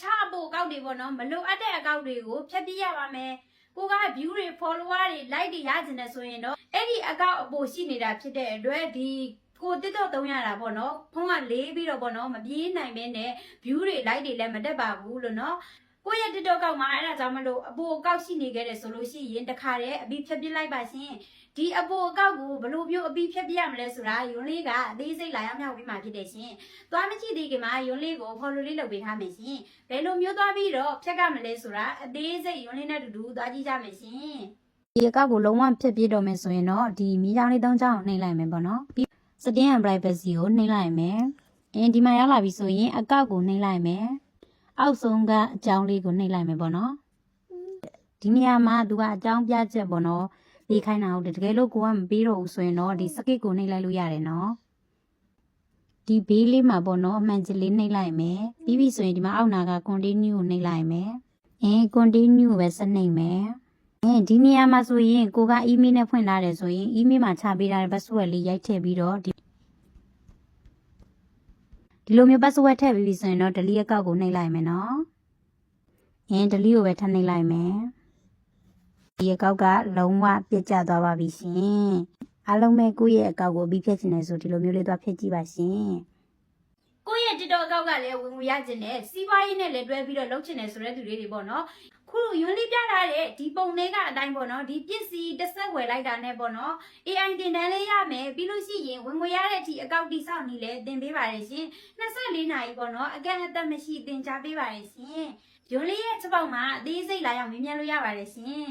ခြားအပိုအကောက်တွေပေါ့နော်မလိုအပ်တဲ့အကောက်တွေကိုဖျက်ပြရပါမယ်ကိုက view တွေ follower တွေ like တွေရကျင်တယ်ဆိုရင်တော့အဲ့ဒီအကောက်အပိုရှိနေတာဖြစ်တဲ့အတွက်ဒီကိုတက်တော့သုံးရတာပေါ့နော်ဖုန်းကလေးပြီးတော့ပေါ့နော်မပြေးနိုင်မင်းနဲ့ view တွေ like တွေလည်းမတက်ပါဘူးလို့နော်ကိုရဲ့ TikTok ကောက်မှာအဲ့ဒါကြောင့်မလို့အပိုအကောက်ရှိနေခဲ့တယ်ဆိုလို့ရှိရင်တခါတည်းအပြီးဖြတ်ပြလိုက်ပါရှင်ဒီအပိုအကောက်ကိုဘလို့မျိုးအပြီးဖြတ်ပြရမလဲဆိုတာယွန်းလေးကအသေးစိတ်လာရောက်မြောက်ပြီးမှဖြစ်တယ်ရှင်သွားမကြည့်သေးခင်မှာယွန်းလေးကို follow လေးလုပ်ပေးထားမယ်ရှင်ဘယ်လိုမျိုးသွားပြီးတော့ဖြတ်ကမလဲဆိုတာအသေးစိတ်ယွန်းလေးနဲ့တူတူသွားကြည့်ကြမယ်ရှင်ဒီအကောက်ကိုလုံးဝဖြတ်ပြတော့မယ်ဆိုရင်တော့ဒီမီးချောင်းလေး၃ချောင်းကိုနှိပ်လိုက်မယ်ပေါ့နော်ပြီး setting and privacy ကိုနှိပ်လိုက်မယ်ဒီမှာရောက်လာပြီဆိုရင်အကောက်ကိုနှိပ်လိုက်မယ်အောက်ဆုံးကအကြောင်းလေးကိုနှိပ်လိုက်မယ်ပေါ့နော်ဒီနေရာမှာသူကအကြောင်းပြချက်ပေါ့နော်ပေးခိုင်းတာဟုတ်တယ်တကယ်လို့ကိုကမပေးတော့ဘူးဆိုရင်တော့ဒီ skip ကိုနှိပ်လိုက်လို့ရတယ်နော်ဒီဘေးလေးမှာပေါ့နော်အမှန်ကြီးလေးနှိပ်လိုက်မယ်ပြီးပြီဆိုရင်ဒီမှာအောက်နာက continue ကိုနှိပ်လိုက်မယ်continue ကိုပဲဆက်နှိပ်မယ်ဒီနေရာမှာဆိုရင်ကိုက email နဲ့ဖွင့်ထားတယ်ဆိုရင် email မှာချပေးထားတဲ့ password လေးရိုက်ထည့်ပြီးတော့ဒီလိုမျိုး password ထည့်ပြီးဆိုရင်တော့ delete အကောက်ကိုနှိပ်လိုက်မယ်နော်delete ကိုပဲထပ်နှိပ်လိုက်မယ်ဒီအကောက်ကလုံးဝပြတ်ကျသွားပါပြီရှင်အားလုံးပဲကိုယ့်ရဲ့အကောက်ကိုပြီးဖြတ်ချင်တယ်ဆိုဒီလိုမျိုးလေးသွားဖြတ်ကြည့်ပါရှင်ကိုယ့်ရဲ့ TikTok အကောက်ကလည်းဝင်ငွေရချင်တယ်စီးပွားရေးနဲ့လည်းတွဲပြီးတော့လုပ်ချင်တယ်ဆိုတဲ့သူတွေပေါ့နော်ခုယွန်းလေးပြထားတဲ့ဒီပုံလေးကအတိုင်းပေါ့နော်ဒီပစ္စည်းတစ်ဆက်ဝယ်လိုက်တာနဲ့ပေါ့နော် AI တင်တန်းလေးရမယ်ပြီးလို့ရှိရင်ဝင်ငွေရတဲ့အထိအကောက်တိဆောက်နေလဲတင်ပေးပါတယ်ရှင်24နာရီပေါ့နော်အကန့်အသတ်မရှိတင် जा ပေးပါတယ်ရှင်ယွန်းလေးရဲ့ချက်ပေါက်မှာအသေးစိတ်လာရောက်မြင်မြန်လို့ရပါတယ်ရှင်